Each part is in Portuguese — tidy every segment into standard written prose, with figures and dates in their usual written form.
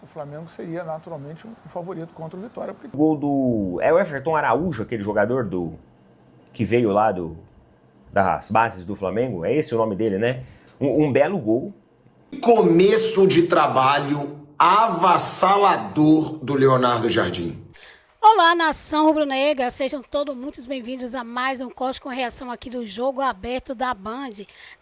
o Flamengo seria naturalmente um favorito contra o Vitória. Porque... O gol do... É o Everton Araújo, aquele jogador que veio lá das bases do Flamengo? É esse o nome dele, né? Um belo gol. Começo de trabalho avassalador do Leonardo Jardim. Olá, nação rubro-negra, sejam todos muito bem-vindos a mais um corte com reação aqui do Jogo Aberto da Band,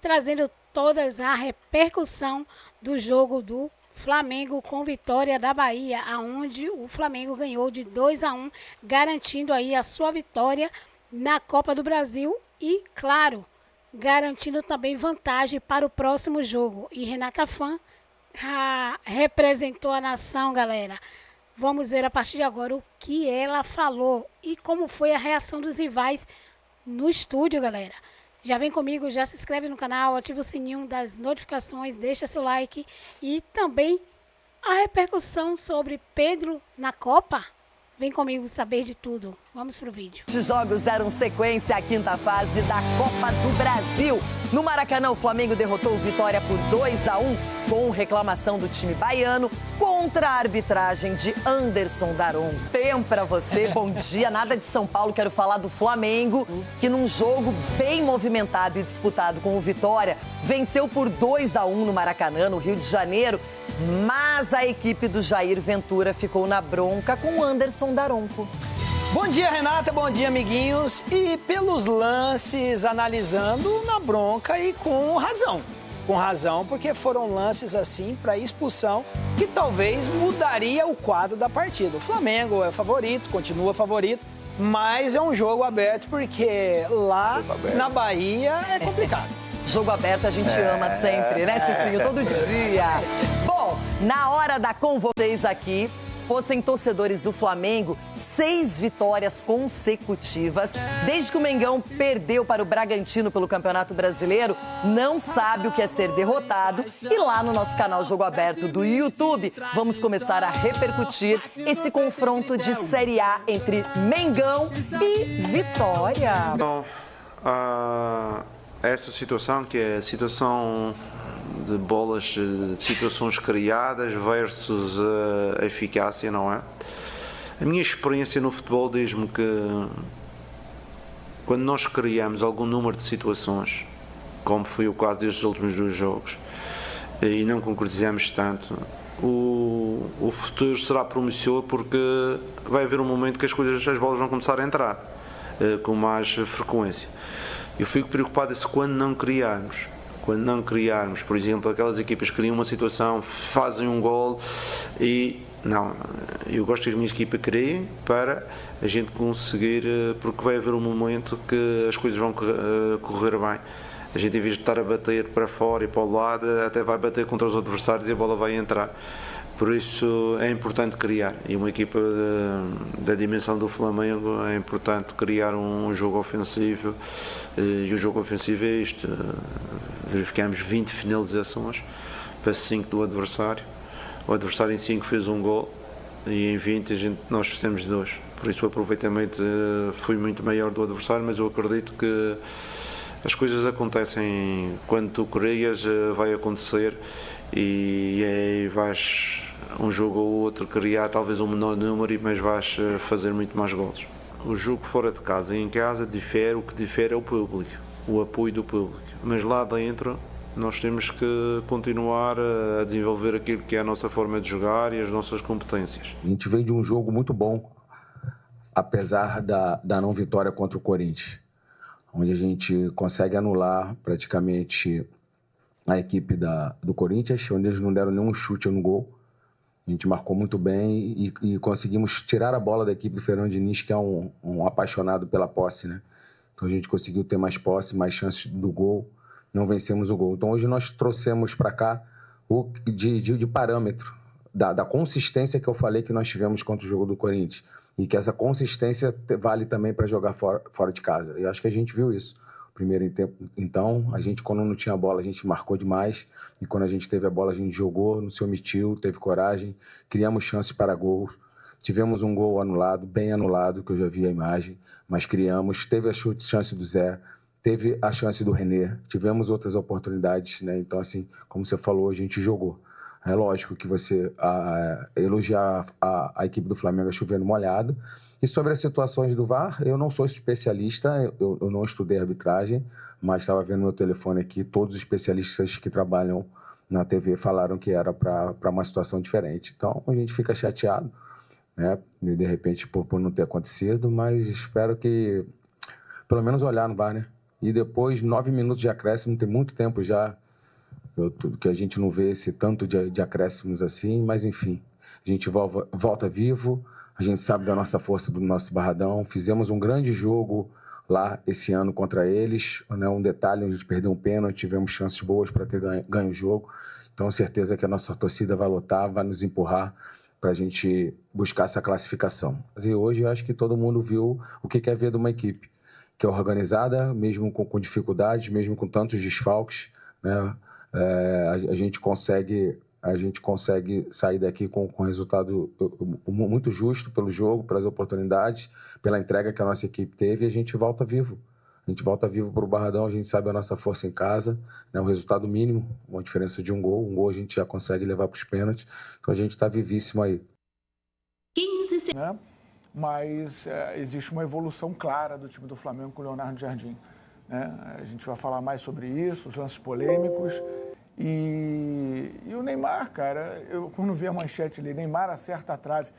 trazendo todas a repercussão do jogo do Flamengo com Vitória da Bahia, aonde o Flamengo ganhou de 2-1, garantindo aí a sua vitória na Copa do Brasil e, claro, garantindo também vantagem para o próximo jogo. E Renata Fã representou a nação, galera. Vamos ver a partir de agora o que ela falou e como foi a reação dos rivais no estúdio, galera. Já vem comigo, já se inscreve no canal, ativa o sininho das notificações, deixa seu like e também a repercussão sobre Pedro na Copa. Vem comigo saber de tudo. Vamos pro vídeo. Os jogos deram sequência à quinta fase da Copa do Brasil. No Maracanã, o Flamengo derrotou o Vitória por 2-1, com reclamação do time baiano contra a arbitragem de Anderson Daron. Tempo pra você, bom dia. Nada de São Paulo, quero falar do Flamengo, que num jogo bem movimentado e disputado com o Vitória, venceu por 2-1 no Maracanã, no Rio de Janeiro. Mas a equipe do Jair Ventura ficou na bronca com o Anderson Daronco. Bom dia, Renata, bom dia, amiguinhos. E pelos lances, analisando na bronca e com razão. Com razão, porque foram lances assim para expulsão que talvez mudaria o quadro da partida. O Flamengo é favorito, continua favorito, mas é um jogo aberto porque lá na Bahia é complicado. Jogo aberto a gente ama sempre, né, Cicinho? Todo dia. Bom, na hora da com vocês aqui, fossem torcedores do Flamengo, 6 vitórias consecutivas. Desde que o Mengão perdeu para o Bragantino pelo Campeonato Brasileiro, não sabe o que é ser derrotado. E lá no nosso canal Jogo Aberto do YouTube, vamos começar a repercutir esse confronto de Série A entre Mengão e Vitória. Então, essa situação, que é a situação de bolas, de situações criadas versus a eficácia, não é? A minha experiência no futebol diz-me que quando nós criamos algum número de situações, como foi o caso destes últimos 2 jogos, e não concretizamos tanto, o futuro será promissor, porque vai haver um momento que as bolas vão começar a entrar com mais frequência. Eu fico preocupado se quando não criarmos, por exemplo, aquelas equipas que criam uma situação, fazem um gol e não, eu gosto que as minhas equipas criem para a gente conseguir, porque vai haver um momento que as coisas vão correr bem. A gente, em vez de estar a bater para fora e para o lado, até vai bater contra os adversários e a bola vai entrar. Por isso é importante criar, e uma equipa da dimensão do Flamengo é importante criar um jogo ofensivo, e o jogo ofensivo é isto: verificamos 20 finalizações para 5 do adversário, o adversário em 5 fez um gol e em 20 nós fizemos 2, por isso o aproveitamento foi muito maior do adversário, mas eu acredito que as coisas acontecem quando tu crias, vai acontecer, e aí vais um jogo ou outro criar talvez um menor número, mas vais fazer muito mais golos. O jogo fora de casa e em casa difere, o que difere é o público, o apoio do público, mas lá dentro nós temos que continuar a desenvolver aquilo que é a nossa forma de jogar e as nossas competências. A gente veio de um jogo muito bom, apesar da não vitória contra o Corinthians, onde a gente consegue anular praticamente a equipe do Corinthians, onde eles não deram nenhum chute no gol. A gente marcou muito bem e conseguimos tirar a bola da equipe do Fernando Diniz, que é um apaixonado pela posse, né? Então a gente conseguiu ter mais posse, mais chances do gol, não vencemos o gol. Então hoje nós trouxemos para cá de parâmetro da consistência que eu falei que nós tivemos contra o jogo do Corinthians, e que essa consistência vale também para jogar fora de casa. E acho que a gente viu isso. Primeiro tempo, então, a gente, quando não tinha bola, a gente marcou demais, e quando a gente teve a bola, a gente jogou, não se omitiu, teve coragem, criamos chances para gols, tivemos um gol anulado, bem anulado, que eu já vi a imagem, mas criamos, teve a chance do Zé, teve a chance do René, tivemos outras oportunidades, né? Então, assim, como você falou, a gente jogou. É lógico que você elogiar a equipe do Flamengo é chover no molhado. E sobre as situações do VAR, eu não sou especialista, eu não estudei arbitragem, mas estava vendo meu telefone aqui, todos os especialistas que trabalham na TV falaram que era para uma situação diferente. Então, a gente fica chateado, né, de repente, por não ter acontecido, mas espero que, pelo menos, olhar no VAR, né? E depois, 9 minutos de acréscimo, tem muito tempo já que a gente não vê esse tanto de acréscimos assim, mas enfim, a gente volta vivo, a gente sabe da nossa força do nosso Barradão, fizemos um grande jogo lá esse ano contra eles, né? Um detalhe, a gente perdeu um pênalti, tivemos chances boas para ter ganho o jogo, então certeza que a nossa torcida vai lotar, vai nos empurrar para a gente buscar essa classificação. E hoje eu acho que todo mundo viu o que quer ver de uma equipe que é organizada, mesmo com dificuldades, mesmo com tantos desfalques, né? A gente consegue sair daqui com um resultado muito justo pelo jogo, pelas oportunidades, pela entrega que a nossa equipe teve, e a gente volta vivo. A gente volta vivo para o Barradão, a gente sabe a nossa força em casa, né, um resultado mínimo, uma diferença de um gol a gente já consegue levar para os pênaltis, então a gente está vivíssimo aí. 15 né? Mas existe uma evolução clara do time do Flamengo com o Leonardo Jardim. Né? A gente vai falar mais sobre isso, os lances polêmicos. E o Neymar, cara, eu quando vi a manchete ali, Neymar acerta a trave.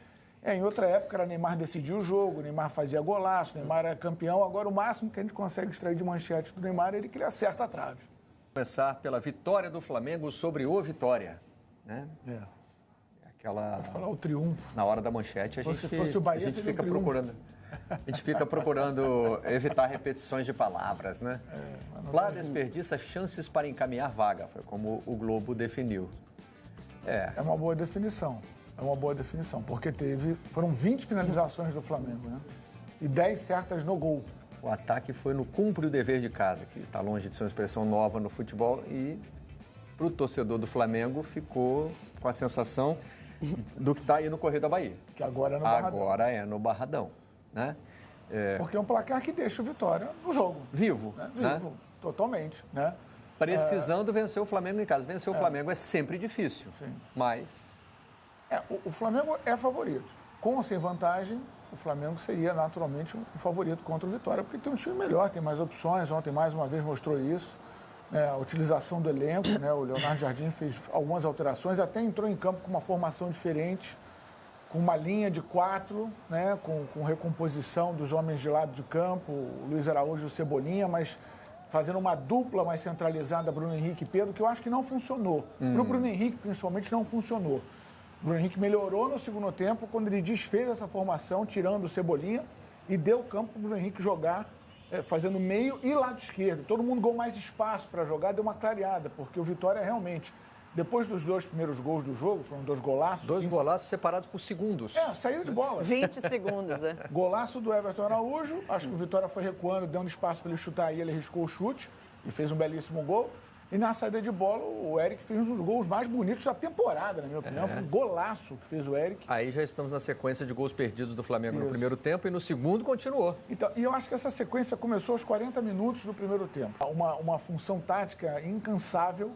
Em outra época era Neymar decidia o jogo, Neymar fazia golaço, Neymar era campeão. Agora o máximo que a gente consegue extrair de manchete do Neymar é que ele acerta a trave. Começar pela vitória do Flamengo sobre o Vitória, né? Aquela... Pode falar o triunfo. Na hora da manchete a gente fica procurando. A gente fica procurando evitar repetições de palavras, né? Flá desperdiça chances para encaminhar vaga, foi como o Globo definiu. É uma boa definição. É uma boa definição, porque foram 20 finalizações do Flamengo, né? E 10 certas no gol. O ataque foi no cumpre o dever de casa, que está longe de ser uma expressão nova no futebol, e para o torcedor do Flamengo ficou com a sensação do que está aí no Correio da Bahia. Que agora é no Barradão. Agora é no Barradão, né? Porque é um placar que deixa o Vitória no jogo. Vivo. Né? Vivo, né? Totalmente, né? Precisando vencer o Flamengo em casa. Vencer o Flamengo é sempre difícil, sim. Mas... O Flamengo é favorito. Com ou sem vantagem, o Flamengo seria naturalmente um favorito contra o Vitória, porque tem um time melhor, tem mais opções. Ontem, mais uma vez, mostrou isso. A utilização do elenco, né? O Leonardo Jardim fez algumas alterações, até entrou em campo com uma formação diferente, com uma linha de 4, né? com recomposição dos homens de lado de campo, o Luiz Araújo e o Cebolinha, mas fazendo uma dupla mais centralizada, Bruno Henrique e Pedro, que eu acho que não funcionou. Para o Bruno Henrique, principalmente, não funcionou. O Bruno Henrique melhorou no segundo tempo, quando ele desfez essa formação, tirando o Cebolinha, e deu campo para o Bruno Henrique jogar, fazendo meio e lado esquerdo. Todo mundo ganhou mais espaço para jogar, deu uma clareada, porque o Vitória realmente, depois dos 2 primeiros gols do jogo, foram 2 golaços. 2 golaços separados por segundos. Saída de bola. 20 segundos, Golaço do Everton Araújo, acho que o Vitória foi recuando, dando espaço para ele chutar, e ele arriscou o chute e fez um belíssimo gol. E na saída de bola, o Eric fez um dos gols mais bonitos da temporada, na minha opinião. Foi um golaço que fez o Eric. Aí já estamos na sequência de gols perdidos do Flamengo no primeiro tempo, e no segundo continuou. Então, e eu acho que essa sequência começou aos 40 minutos do primeiro tempo. Uma função tática incansável,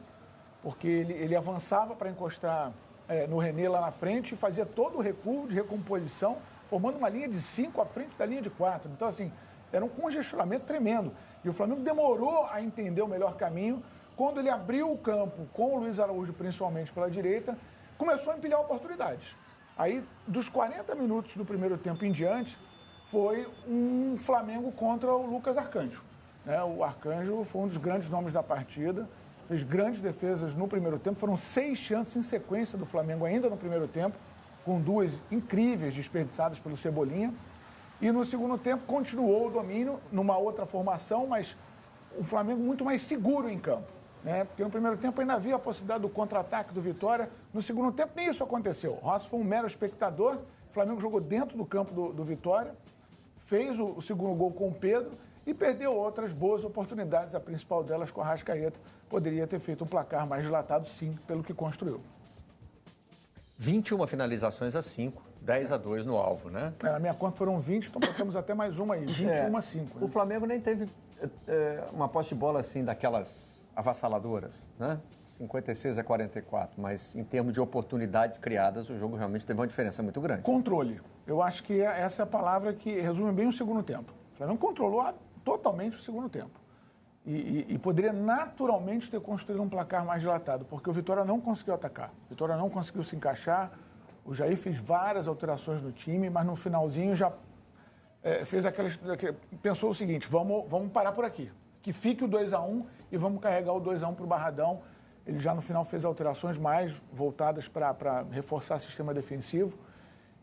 porque ele avançava para encostar no René lá na frente e fazia todo o recuo de recomposição, formando uma linha de 5 à frente da linha de 4. Então, assim, era um congestionamento tremendo. E o Flamengo demorou a entender o melhor caminho. Quando ele abriu o campo com o Luiz Araújo, principalmente pela direita, começou a empilhar oportunidades. Aí, dos 40 minutos do primeiro tempo em diante, foi um Flamengo contra o Lucas Arcanjo. Né? O Arcanjo foi um dos grandes nomes da partida, fez grandes defesas no primeiro tempo. Foram 6 chances em sequência do Flamengo ainda no primeiro tempo, com 2 incríveis desperdiçadas pelo Cebolinha. E no segundo tempo continuou o domínio numa outra formação, mas o Flamengo muito mais seguro em campo. Porque no primeiro tempo ainda havia a possibilidade do contra-ataque do Vitória. No segundo tempo nem isso aconteceu. O Rossi foi um mero espectador. O Flamengo jogou dentro do campo do Vitória, fez o segundo gol com o Pedro e perdeu outras boas oportunidades. A principal delas com a Arrascaeta. Poderia ter feito um placar mais dilatado, sim, pelo que construiu. 21 finalizações a 5, 10-2 no alvo, né? Na minha conta foram 20, então botamos até mais uma aí, 21 a 5. Né? O Flamengo nem teve uma posse de bola assim daquelas avassaladoras, né? 56-44, mas em termos de oportunidades criadas, o jogo realmente teve uma diferença muito grande. Controle. Eu acho que essa é a palavra que resume bem o segundo tempo. O Flamengo controlou totalmente o segundo tempo. E poderia naturalmente ter construído um placar mais dilatado, porque o Vitória não conseguiu atacar. O Vitória não conseguiu se encaixar. O Jair fez várias alterações no time, mas no finalzinho já fez pensou o seguinte, vamos parar por aqui. Que fique o 2-1 e vamos carregar o 2-1 para o Barradão. Ele já no final fez alterações mais voltadas para reforçar o sistema defensivo.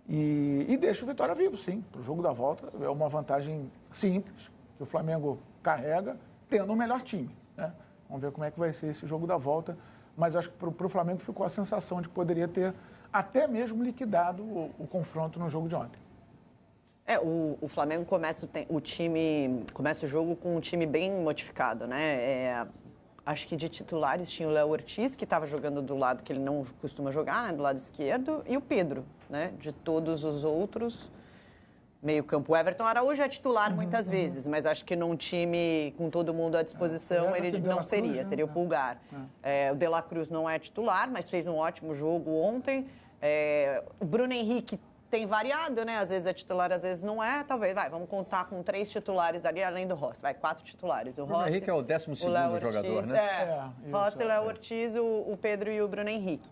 E deixa o Vitória vivo, sim. Para o jogo da volta é uma vantagem simples, que o Flamengo carrega, tendo o melhor time. Né? Vamos ver como é que vai ser esse jogo da volta. Mas acho que para o Flamengo ficou a sensação de que poderia ter até mesmo liquidado o confronto no jogo de ontem. O Flamengo começa o jogo com um time bem modificado, né? Acho que de titulares tinha o Léo Ortiz, que estava jogando do lado que ele não costuma jogar, né, do lado esquerdo, e o Pedro, né? De todos os outros, meio-campo. O Everton Araújo é titular muitas vezes, mas acho que num time com todo mundo à disposição ele não seria, seria o Pulgar. O De La Cruz não é titular, mas fez um ótimo jogo ontem. O Bruno Henrique tem variado, né? Às vezes é titular, às vezes não é. Talvez, vamos contar com 3 titulares ali, além do Rossi. 4 titulares. O Rossi, Henrique é o 12º jogador, né? Rossi, Léo Ortiz, o Pedro e o Bruno Henrique.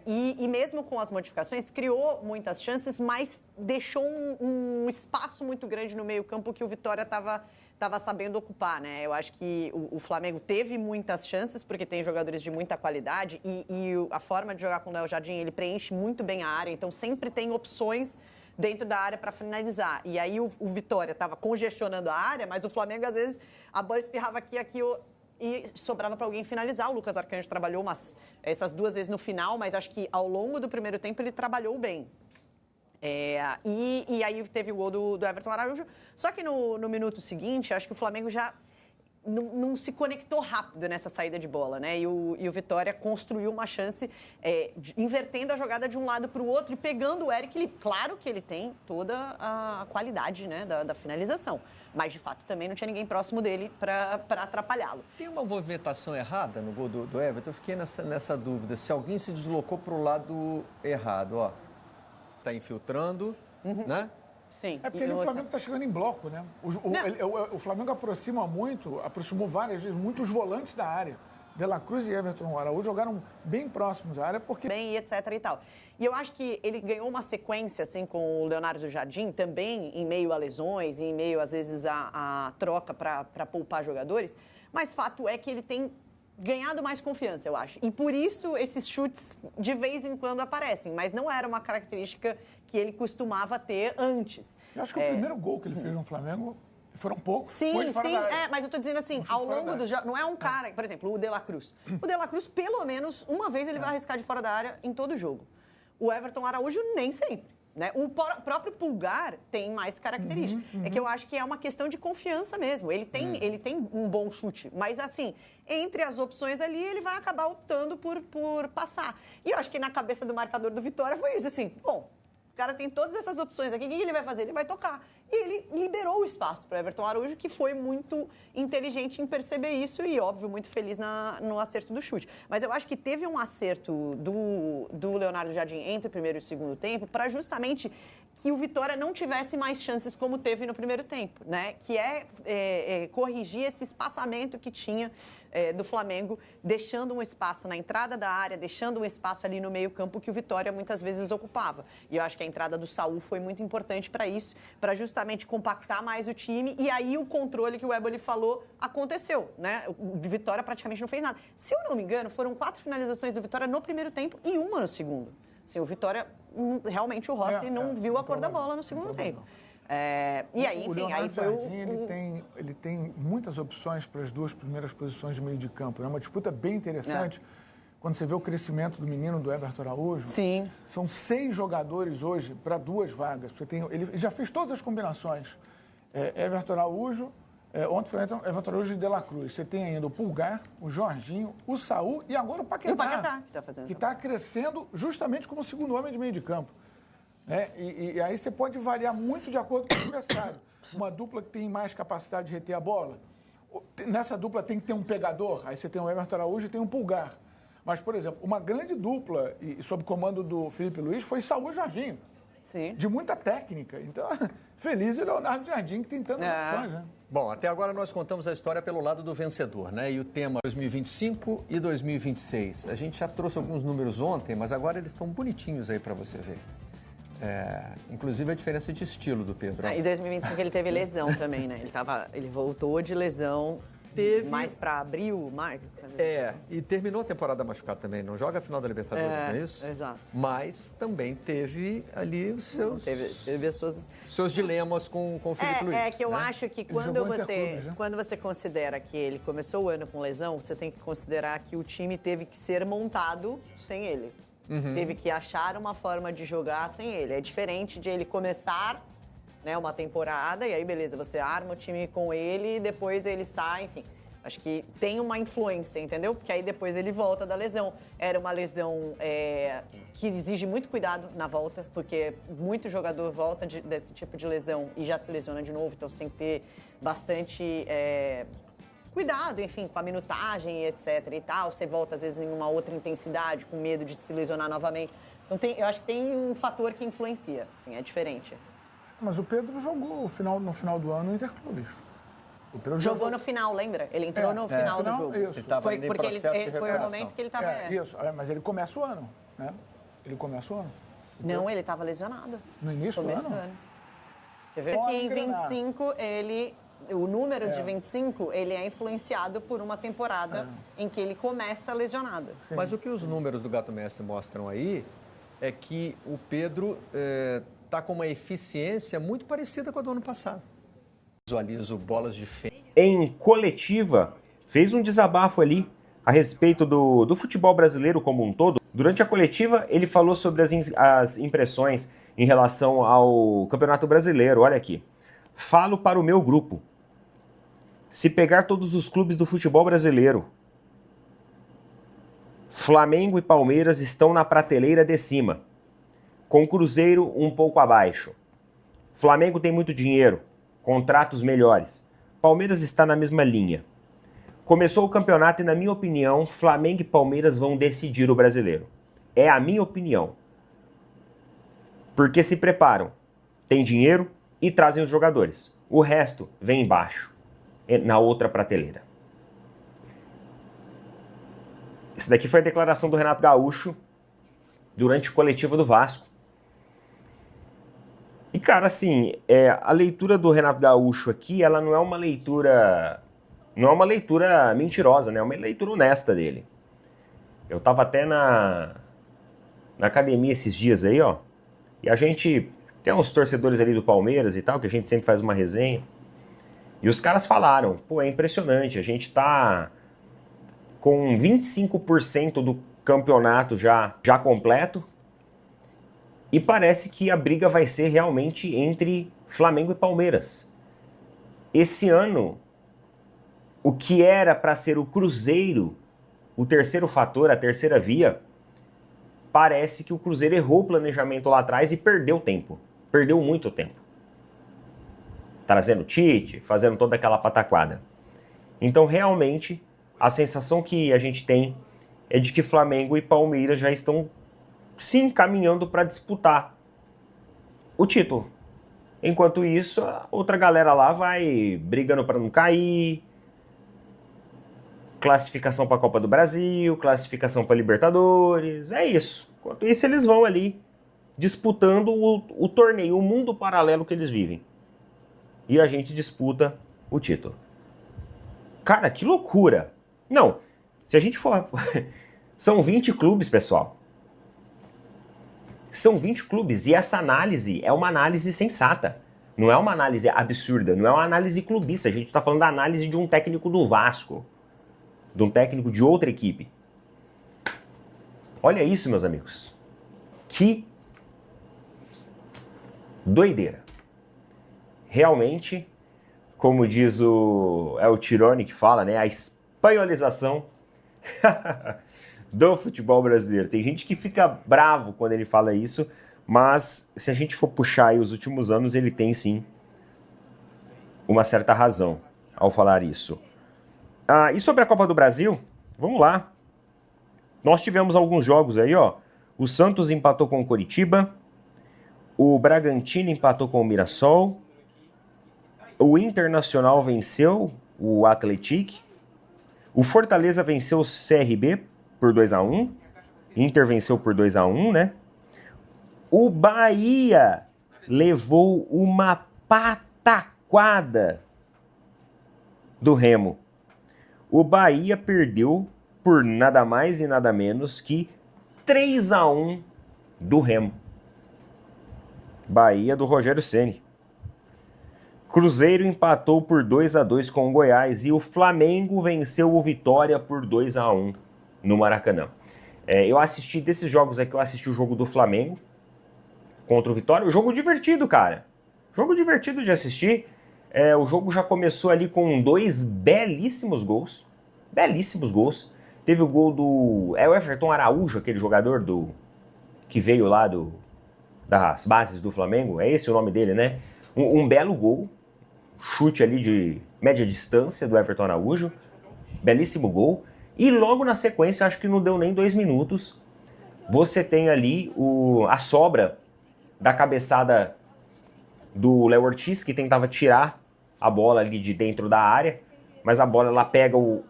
E mesmo com as modificações, criou muitas chances, mas deixou um espaço muito grande no meio-campo que o Vitória estava sabendo ocupar, né? Eu acho que o Flamengo teve muitas chances, porque tem jogadores de muita qualidade, e a forma de jogar com o Léo Jardim, ele preenche muito bem a área, então sempre tem opções dentro da área para finalizar. E aí o Vitória estava congestionando a área, mas o Flamengo, às vezes, a bola espirrava aqui, e sobrava para alguém finalizar. O Lucas Arcanjo trabalhou essas 2 vezes no final, mas acho que ao longo do primeiro tempo ele trabalhou bem. E aí teve o gol do Everton Araújo. Só que no minuto seguinte, acho que o Flamengo já não se conectou rápido nessa saída de bola, né? E o Vitória construiu uma chance invertendo a jogada de um lado para o outro e pegando o Eric. Claro que ele tem toda a qualidade, né, da finalização, mas de fato também não tinha ninguém próximo dele para atrapalhá-lo. Tem uma movimentação errada no gol do Everton? Eu fiquei nessa dúvida, se alguém se deslocou para o lado errado, ó. Está infiltrando, né? Sim. É porque o Flamengo está chegando em bloco, né? O Flamengo aproximou várias vezes muito os volantes da área. De La Cruz e Everton Araújo jogaram bem próximos à área, porque... Bem, etc e tal. E eu acho que ele ganhou uma sequência, assim, com o Leonardo Jardim, também em meio a lesões, em meio, às vezes, a troca para poupar jogadores. Mas fato é que ele tem ganhado mais confiança, eu acho. E por isso esses chutes de vez em quando aparecem, mas não era uma característica que ele costumava ter antes. Eu acho que o primeiro gol que ele fez no Flamengo foram poucos. Sim, mas eu tô dizendo assim, ao longo do jogo, não é um cara, por exemplo, o De La Cruz. O De La Cruz, pelo menos uma vez ele vai arriscar de fora da área em todo jogo. O Everton Araújo, nem sempre. Né? O próprio Pulgar tem mais características. É que eu acho que é uma questão de confiança mesmo. Ele tem um bom chute, mas assim, entre as opções ali, ele vai acabar optando por passar. E eu acho que na cabeça do marcador do Vitória foi isso, assim, bom, o cara tem todas essas opções aqui, o que ele vai fazer? Ele vai tocar. E ele liberou o espaço para o Everton Araújo, que foi muito inteligente em perceber isso e, óbvio, muito feliz no acerto do chute. Mas eu acho que teve um acerto do Leonardo Jardim entre o primeiro e o segundo tempo para justamente que o Vitória não tivesse mais chances como teve no primeiro tempo, né? Que corrigir esse espaçamento que tinha do Flamengo, deixando um espaço na entrada da área, deixando um espaço ali no meio-campo que o Vitória muitas vezes ocupava. E eu acho que a entrada do Saul foi muito importante para isso, para justamente compactar mais o time, e aí o controle que o Eboli falou aconteceu, né? O Vitória praticamente não fez nada. Se eu não me engano, foram 4 finalizações do Vitória no primeiro tempo e uma no segundo. Assim, o Vitória, realmente o Rossi não viu a cor da bola no segundo tempo. E aí, enfim, aí foi ele tem muitas opções para as 2 primeiras posições de meio de campo. É uma disputa bem interessante. Quando você vê o crescimento do menino do Everton Araújo, sim, são 6 jogadores hoje para 2 vagas. Ele já fez todas as combinações. Everton Araújo, ontem foi Everton Araújo e De La Cruz. Você tem ainda o Pulgar, o Jorginho, o Saul e agora o Paquetá. E o Paquetá, que está fazendo. Que está crescendo justamente como segundo homem de meio de campo. E aí você pode variar muito de acordo com o adversário. Uma dupla que tem mais capacidade de reter a bola, nessa dupla tem que ter um pegador, aí você tem o Everton Araújo e tem um Pulgar. Mas, por exemplo, uma grande dupla, e sob comando do Felipe Luiz, foi Saúl e Jorginho. Sim. De muita técnica. Então, feliz é o Leonardo Jardim, que tem tantas opções, né? Bom, até agora nós contamos a história pelo lado do vencedor, né? E o tema 2025 e 2026. A gente já trouxe alguns números ontem, mas agora eles estão bonitinhos aí para você ver. Inclusive a diferença de estilo do Pedro. Em 2025 ele teve lesão também, né? Ele voltou de lesão mais para abril, maio. E terminou a temporada machucado também. Não joga a final da Libertadores, não é isso? Exato. Mas também teve ali os seus... Teve as suas... seus dilemas com o Felipe Luiz. É que eu acho que quando você considera que ele começou o ano com lesão, você tem que considerar que o time teve que ser montado sem ele. Teve que achar uma forma de jogar sem ele. É diferente de ele começar, né, uma temporada e aí, beleza, você arma o time com ele e depois ele sai, enfim. Acho que tem uma influência, entendeu? Porque aí depois ele volta da lesão. Era uma lesão que exige muito cuidado na volta, porque muito jogador volta desse tipo de lesão e já se lesiona de novo, então você tem que ter bastante cuidado, enfim, com a minutagem e etc e tal. Você volta, às vezes, em uma outra intensidade, com medo de se lesionar novamente. Então, eu acho que tem um fator que influencia, assim, é diferente. Mas o Pedro jogou no final do ano no Interclubes. O Pedro jogou no final, lembra? Ele entrou no final do jogo. Isso. Foi porque foi o momento que ele estava... Isso, mas ele começa o ano, né? Ele começa o ano. Não, ele estava lesionado. No início do ano? Quer ver que em 25 o número de 25, ele é influenciado por uma temporada em que ele começa lesionado. Sim. Mas o que os números do Gato Mestre mostram aí é que o Pedro está com uma eficiência muito parecida com a do ano passado. Visualizo bolas de frente. Em coletiva, fez um desabafo ali a respeito do futebol brasileiro como um todo. Durante a coletiva, ele falou sobre as impressões em relação ao Campeonato Brasileiro. Olha aqui. Falo para o meu grupo. Se pegar todos os clubes do futebol brasileiro, Flamengo e Palmeiras estão na prateleira de cima, com o Cruzeiro um pouco abaixo. Flamengo tem muito dinheiro, contratos melhores. Palmeiras está na mesma linha. Começou o campeonato e, na minha opinião, Flamengo e Palmeiras vão decidir o brasileiro. É a minha opinião. Porque se preparam, têm dinheiro e trazem os jogadores. O resto vem embaixo, na outra prateleira. Isso daqui foi a declaração do Renato Gaúcho durante a coletiva do Vasco. E, cara, assim, a leitura do Renato Gaúcho aqui, ela não é uma leitura mentirosa, né? É uma leitura honesta dele. Eu tava até na academia esses dias aí, ó, e a gente tem uns torcedores ali do Palmeiras e tal, que a gente sempre faz uma resenha, e os caras falaram, pô, é impressionante, a gente tá com 25% do campeonato já completo, e parece que a briga vai ser realmente entre Flamengo e Palmeiras. Esse ano, o que era para ser o Cruzeiro, o terceiro fator, a terceira via, parece que o Cruzeiro errou o planejamento lá atrás e perdeu tempo. Perdeu muito tempo. Trazendo Tite, fazendo toda aquela pataquada. Então, realmente, a sensação que a gente tem é de que Flamengo e Palmeiras já estão se encaminhando para disputar o título. Enquanto isso, a outra galera lá vai brigando para não cair, classificação para a Copa do Brasil, classificação para Libertadores, é isso. Enquanto isso, eles vão ali disputando o torneio, o mundo paralelo que eles vivem. E a gente disputa o título. Cara, que loucura! Não, se a gente for... São 20 clubes, pessoal. São 20 clubes e essa análise é uma análise sensata. Não é uma análise absurda, não é uma análise clubista. A gente está falando da análise de um técnico do Vasco, de um técnico de outra equipe. Olha isso, meus amigos. Que doideira. Realmente, como diz o Tirone que fala, né, a espanholização do futebol brasileiro. Tem gente que fica bravo quando ele fala isso, mas se a gente for puxar aí os últimos anos, ele tem sim uma certa razão ao falar isso. E sobre a Copa do Brasil, vamos lá. Nós tivemos alguns jogos aí, ó. O Santos empatou com o Coritiba, o Bragantino empatou com o Mirassol, o Internacional venceu o Atlético, o Fortaleza venceu o CRB por 2-1, Inter venceu por 2-1, né? O Bahia levou uma pataquada do Remo. O Bahia perdeu por nada mais e nada menos que 3-1 do Remo. Bahia do Rogério Ceni. Cruzeiro empatou por 2-2 com o Goiás e o Flamengo venceu o Vitória por 2-1 no Maracanã. Eu assisti desses jogos aqui, eu assisti o jogo do Flamengo contra o Vitória. O jogo divertido, cara. Jogo divertido de assistir. O jogo já começou ali com 2 belíssimos gols. Belíssimos gols. Teve o gol do... o Everton Araújo, aquele jogador que veio lá das bases do Flamengo. É esse o nome dele, né? Um belo gol. Chute ali de média distância do Everton Araújo. Belíssimo gol. E logo na sequência, acho que não deu nem 2 minutos, você tem ali a sobra da cabeçada do Léo Ortiz, que tentava tirar a bola ali de dentro da área, mas a bola ela pega o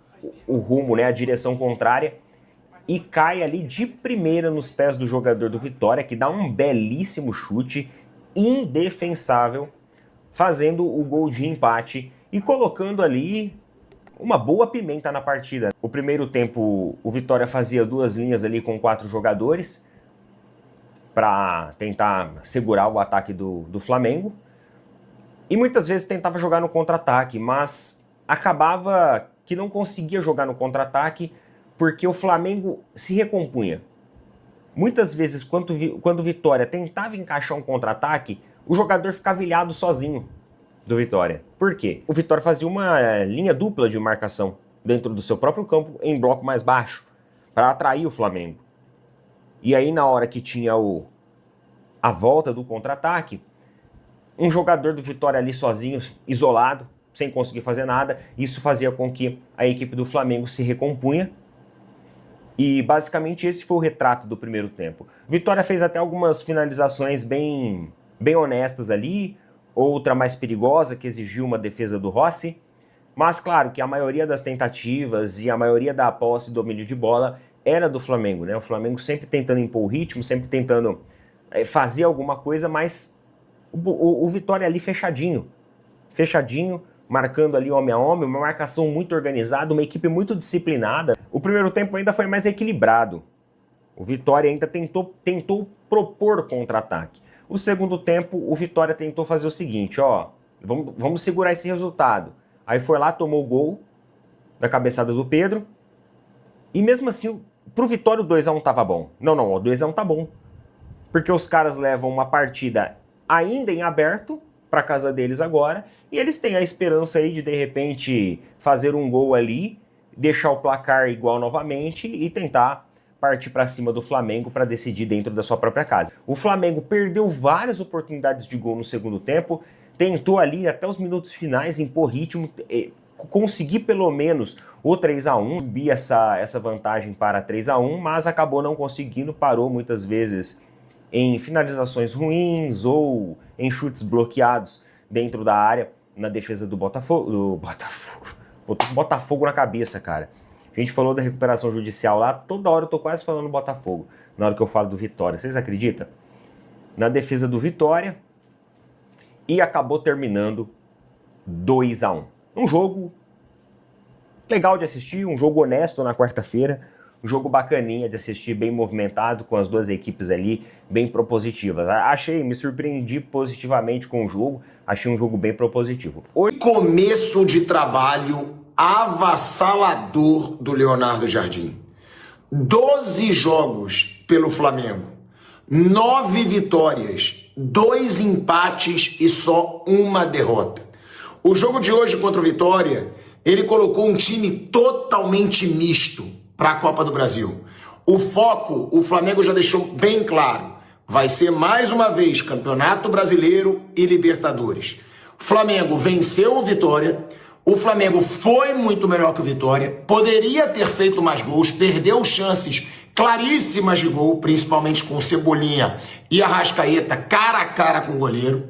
rumo, né, a direção contrária, e cai ali de primeira nos pés do jogador do Vitória, que dá um belíssimo chute, indefensável, fazendo o gol de empate e colocando ali uma boa pimenta na partida. O primeiro tempo, o Vitória fazia 2 linhas ali com 4 jogadores para tentar segurar o ataque do Flamengo. E muitas vezes tentava jogar no contra-ataque, mas acabava que não conseguia jogar no contra-ataque porque o Flamengo se recompunha. Muitas vezes, quando o Vitória tentava encaixar um contra-ataque, o jogador ficava ilhado sozinho do Vitória. Por quê? O Vitória fazia uma linha dupla de marcação dentro do seu próprio campo em bloco mais baixo para atrair o Flamengo. E aí na hora que tinha a volta do contra-ataque, um jogador do Vitória ali sozinho, isolado, sem conseguir fazer nada, isso fazia com que a equipe do Flamengo se recompunha. E basicamente esse foi o retrato do primeiro tempo. Vitória fez até algumas finalizações bem honestas ali, outra mais perigosa, que exigiu uma defesa do Rossi, mas claro que a maioria das tentativas e a maioria da posse e domínio de bola era do Flamengo, né? O Flamengo sempre tentando impor o ritmo, sempre tentando fazer alguma coisa, mas o Vitória ali fechadinho, marcando ali homem a homem, uma marcação muito organizada, uma equipe muito disciplinada. O primeiro tempo ainda foi mais equilibrado. O Vitória ainda tentou propor contra-ataque. O segundo tempo, o Vitória tentou fazer o seguinte, ó, vamos segurar esse resultado. Aí foi lá, tomou o gol da cabeçada do Pedro, e mesmo assim, pro Vitória o 2-1 tava bom. Não, o 2-1 tá bom. Porque os caras levam uma partida ainda em aberto para casa deles agora, e eles têm a esperança aí de repente, fazer um gol ali, deixar o placar igual novamente e tentar partir para cima do Flamengo para decidir dentro da sua própria casa. O Flamengo perdeu várias oportunidades de gol no segundo tempo, tentou ali até os minutos finais impor ritmo, conseguir pelo menos o 3-1, subir essa vantagem para 3-1, mas acabou não conseguindo, parou muitas vezes em finalizações ruins ou em chutes bloqueados dentro da área, na defesa do Botafogo. Botou Botafogo na cabeça, cara. A gente falou da recuperação judicial lá, toda hora eu tô quase falando Botafogo, na hora que eu falo do Vitória. Vocês acreditam? Na defesa do Vitória, e acabou terminando 2-1. Um jogo legal de assistir, um jogo honesto na quarta-feira, um jogo bacaninha de assistir, bem movimentado, com as duas equipes ali bem propositivas. Me surpreendi positivamente com o jogo, achei um jogo bem propositivo. Começo de trabalho avassalador do Leonardo Jardim. 12 jogos pelo Flamengo, 9 vitórias, 2 empates e só uma derrota. O jogo de hoje contra o Vitória, ele colocou um time totalmente misto para a Copa do Brasil. O foco, o Flamengo já deixou bem claro, vai ser mais uma vez Campeonato Brasileiro e Libertadores. O Flamengo venceu o Vitória, O Flamengo foi muito melhor que o Vitória, poderia ter feito mais gols, perdeu chances claríssimas de gol, principalmente com o Cebolinha e a Arrascaeta cara a cara com o goleiro.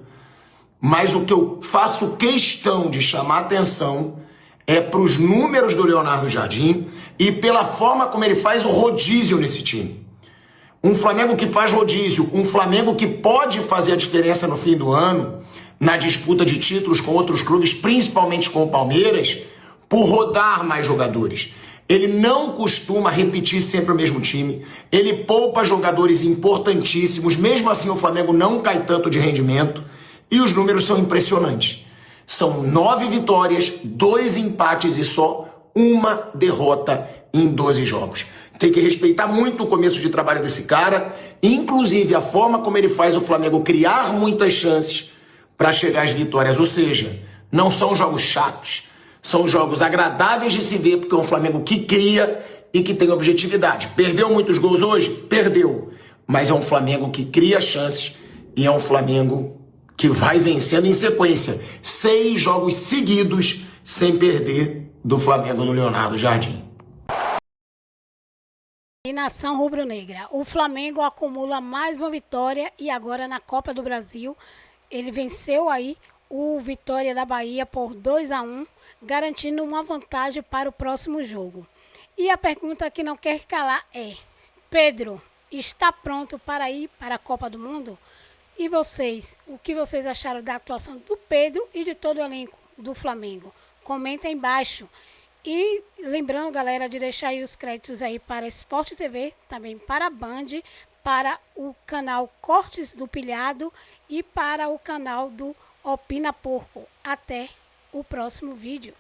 Mas o que eu faço questão de chamar a atenção é para os números do Leonardo Jardim e pela forma como ele faz o rodízio nesse time. Um Flamengo que faz rodízio, um Flamengo que pode fazer a diferença no fim do ano, na disputa de títulos com outros clubes, principalmente com o Palmeiras, por rodar mais jogadores. Ele não costuma repetir sempre o mesmo time, ele poupa jogadores importantíssimos, mesmo assim o Flamengo não cai tanto de rendimento, e os números são impressionantes. São 9 vitórias, 2 empates e só uma derrota em 12 jogos. Tem que respeitar muito o começo de trabalho desse cara, inclusive a forma como ele faz o Flamengo criar muitas chances para chegar às vitórias. Ou seja, não são jogos chatos, são jogos agradáveis de se ver, porque é um Flamengo que cria e que tem objetividade. Perdeu muitos gols hoje? Perdeu. Mas é um Flamengo que cria chances e é um Flamengo que vai vencendo em sequência. 6 jogos seguidos sem perder do Flamengo no Leonardo Jardim. E nação rubro-negra, o Flamengo acumula mais uma vitória e agora na Copa do Brasil ele venceu aí o Vitória da Bahia por 2-1, garantindo uma vantagem para o próximo jogo. E a pergunta que não quer calar é: Pedro, está pronto para ir para a Copa do Mundo? E vocês, o que vocês acharam da atuação do Pedro e de todo o elenco do Flamengo? Comenta aí embaixo. E lembrando, galera, de deixar aí os créditos aí para Sport TV, também para a Band, para o canal Cortes do Pilhado e para o canal do Opina Porco. Até o próximo vídeo.